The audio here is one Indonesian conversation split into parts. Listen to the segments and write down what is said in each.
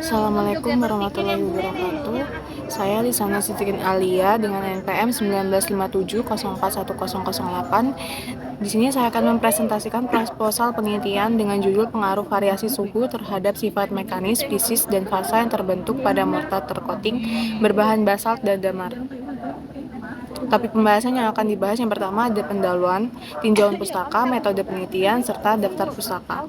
Assalamualaikum warahmatullahi wabarakatuh. Saya Lisana Sitikin Alia dengan NPM 1957041008. Di sini saya akan mempresentasikan proposal penelitian dengan judul pengaruh variasi suhu terhadap sifat mekanis, fisis, dan fasa yang terbentuk pada mortar tercoating berbahan basalt dan damar. Tapi pembahasan yang akan dibahas yang pertama ada pendahuluan, tinjauan pustaka, metode penelitian, serta daftar pustaka.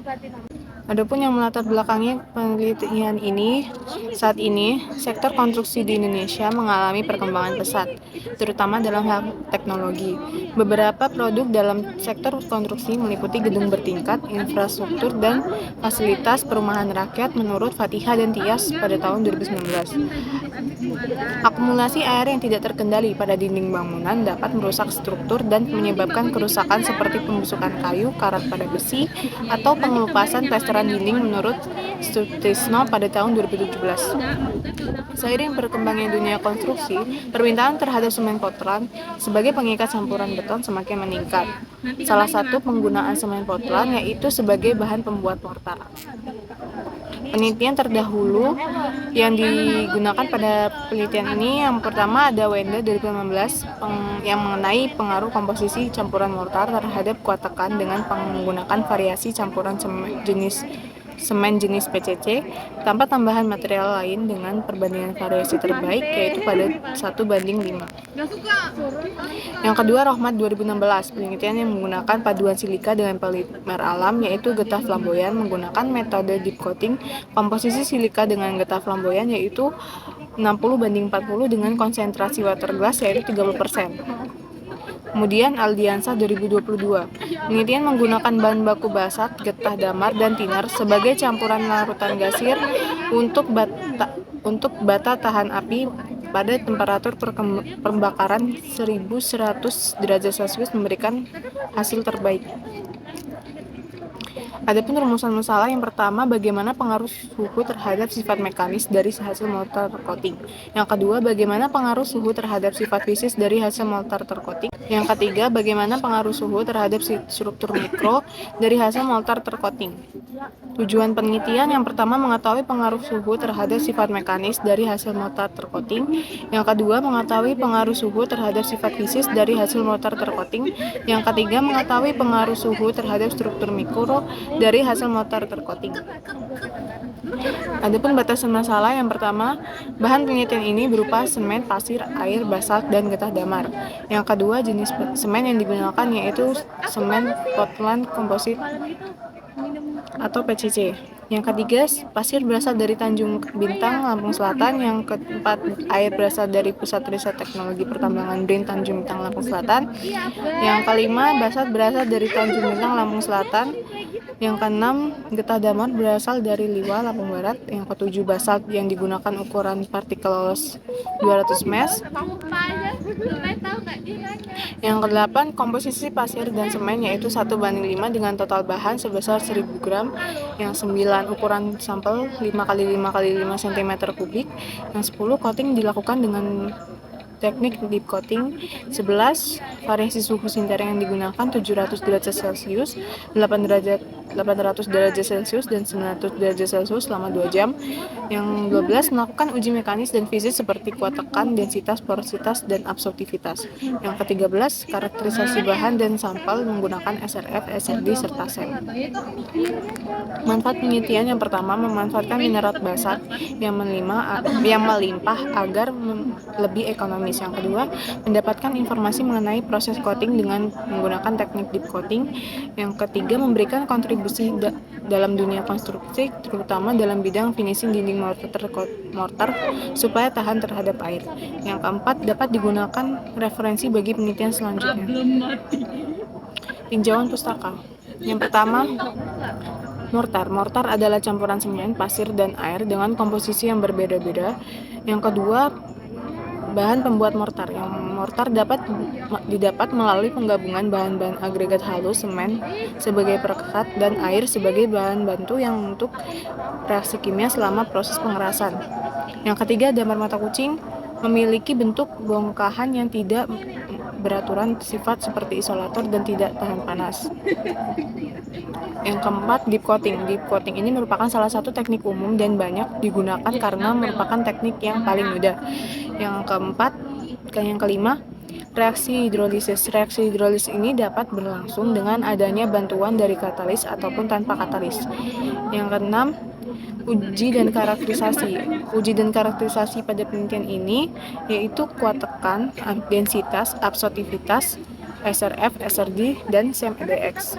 Adapun yang melatar belakangi penelitian ini, saat ini sektor konstruksi di Indonesia mengalami perkembangan pesat, terutama dalam hal teknologi. Beberapa produk dalam sektor konstruksi meliputi gedung bertingkat, infrastruktur, dan fasilitas perumahan rakyat menurut Fatihah dan Tias pada tahun 2019. Akumulasi air yang tidak terkendali pada dinding bangunan dapat merusak struktur dan menyebabkan kerusakan seperti pembusukan kayu, karat pada besi, atau pengelupasan plesteran dinding menurut Sutisno pada tahun 2017. Seiring berkembangnya dunia konstruksi, permintaan terhadap semen Portland sebagai pengikat campuran beton semakin meningkat. Salah satu penggunaan semen Portland yaitu sebagai bahan pembuat mortar. Penelitian terdahulu yang digunakan pada penelitian ini yang pertama ada Wenda 2015 yang mengenai pengaruh komposisi campuran mortar terhadap kuat tekan dengan menggunakan variasi campuran semen jenis PCC tanpa tambahan material lain dengan perbandingan variasi terbaik yaitu pada 1:5. Yang kedua Rohmat 2016, penelitian yang menggunakan paduan silika dengan polimer alam yaitu getah flamboyan menggunakan metode deep coating komposisi silika dengan getah flamboyan yaitu 60:40 dengan konsentrasi water glass yaitu 30%. Kemudian Aldiansa 2022, penelitian menggunakan bahan baku basalt, getah damar, dan tinar sebagai campuran larutan gasir untuk bata tahan api pada temperatur pembakaran 1100 derajat Celcius memberikan hasil terbaik. Adapun rumusan masalah yang pertama, bagaimana pengaruh suhu terhadap sifat mekanis dari hasil mortar tercoating. Yang kedua, bagaimana pengaruh suhu terhadap sifat fisis dari hasil mortar tercoating. Yang ketiga, bagaimana pengaruh suhu terhadap struktur mikro dari hasil mortar tercoating. Tujuan penelitian yang pertama mengetahui pengaruh suhu terhadap sifat mekanis dari hasil mortar tercoating. Yang kedua, mengetahui pengaruh suhu terhadap sifat fisis dari hasil mortar tercoating. Yang ketiga, mengetahui pengaruh suhu terhadap struktur mikro dari hasil mortar tercoating. Adapun batasan masalah yang pertama, bahan penelitian ini berupa semen, pasir, air, basalt, dan getah damar. Yang kedua, jenis semen yang digunakan yaitu semen Portland Composite atau PCC. Yang ketiga, pasir berasal dari Tanjung Bintang, Lampung Selatan. Yang keempat, air berasal dari Pusat Riset Teknologi Pertambangan BRIN Tanjung Bintang, Lampung Selatan. Yang kelima, basalt berasal dari Tanjung Bintang, Lampung Selatan. Yang keenam, getah damar berasal dari Liwa, Lampung Barat. Yang ketujuh, basalt yang digunakan ukuran partikel 200 mes. Yang kedelapan, komposisi pasir dan semen yaitu 1:5 dengan total bahan sebesar 1000 gram. Yang 9, ukuran sampel 5x5x5 cm kubik. Yang 10, coating dilakukan dengan teknik deep coating. 11, variasi suhu sinter yang digunakan 700 derajat Celcius, 800 derajat Celcius, dan 900 derajat Celcius selama 2 jam. Yang 12, melakukan uji mekanis dan fisik seperti kuat tekan, densitas, porositas, dan absorptivitas. Yang ke-13, karakterisasi bahan dan sampel menggunakan SRF, SRD, serta SEM. Manfaat penelitian yang pertama, memanfaatkan mineral basalt yang melimpah agar lebih ekonomis. Yang kedua, mendapatkan informasi mengenai proses coating dengan menggunakan teknik deep coating. Yang ketiga, memberikan kontribusi dalam dunia konstruksi, terutama dalam bidang finishing dinding mortar supaya tahan terhadap air. Yang keempat, dapat digunakan referensi bagi penelitian selanjutnya. Tinjauan pustaka. Yang pertama, mortar. Mortar adalah campuran semen, pasir, dan air dengan komposisi yang berbeda-beda. Yang kedua, bahan pembuat mortar. Yang mortar didapat melalui penggabungan bahan-bahan agregat halus, semen sebagai perekat dan air sebagai bahan bantu yang untuk reaksi kimia selama proses pengerasan. Yang ketiga, damar mata kucing memiliki bentuk bongkahan yang tidak beraturan sifat seperti isolator dan tidak tahan panas. Yang keempat, deep coating. Deep coating ini merupakan salah satu teknik umum dan banyak digunakan karena merupakan teknik yang paling mudah. Yang kelima, reaksi hidrolisis. Reaksi hidrolisis ini dapat berlangsung dengan adanya bantuan dari katalis ataupun tanpa katalis. Yang keenam, uji dan karakterisasi. Uji dan karakterisasi pada penelitian ini yaitu kuat tekan, densitas, absorptivitas, SRF, SRD, dan SEM-EDX.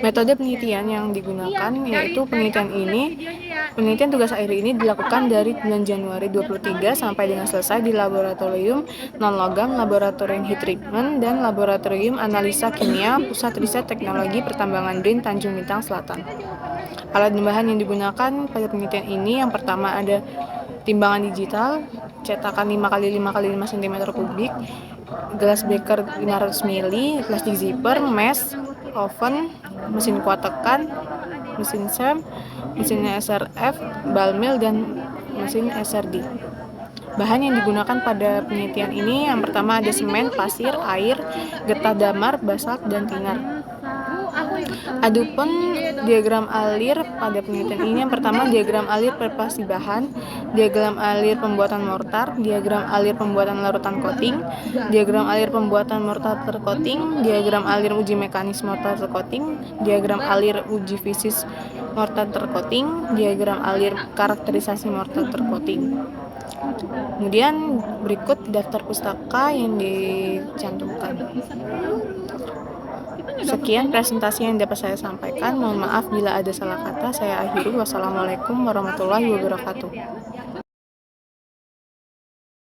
Metode penelitian yang digunakan yaitu penelitian tugas akhir ini dilakukan dari bulan Januari 23 sampai dengan selesai di laboratorium non-logam, laboratorium heat treatment, dan laboratorium analisa kimia Pusat Riset Teknologi Pertambangan BRIN Tanjung Bintang Selatan. Alat dan bahan yang digunakan pada penelitian ini yang pertama ada timbangan digital, cetakan 5x5x5 cm kubik, gelas beker 500 ml, plastik zipper, mesh, oven, mesin kuat tekan, mesin SEM, mesin SRF, ball mill, dan mesin SRD. Bahan yang digunakan pada penelitian ini yang pertama ada semen, pasir, air, getah damar, basalt, dan tinar. Adapun diagram alir pada penelitian ini yang pertama diagram alir preparasi bahan, diagram alir pembuatan mortar, diagram alir pembuatan larutan coating, diagram alir pembuatan mortar tercoating, diagram alir uji mekanis mortar tercoating, diagram alir uji fisis mortar tercoating, diagram alir karakterisasi mortar tercoating. Kemudian berikut daftar pustaka yang dicantumkan. Sekian presentasi yang dapat saya sampaikan. Mohon maaf bila ada salah kata. Saya akhiri. Wassalamualaikum warahmatullahi wabarakatuh.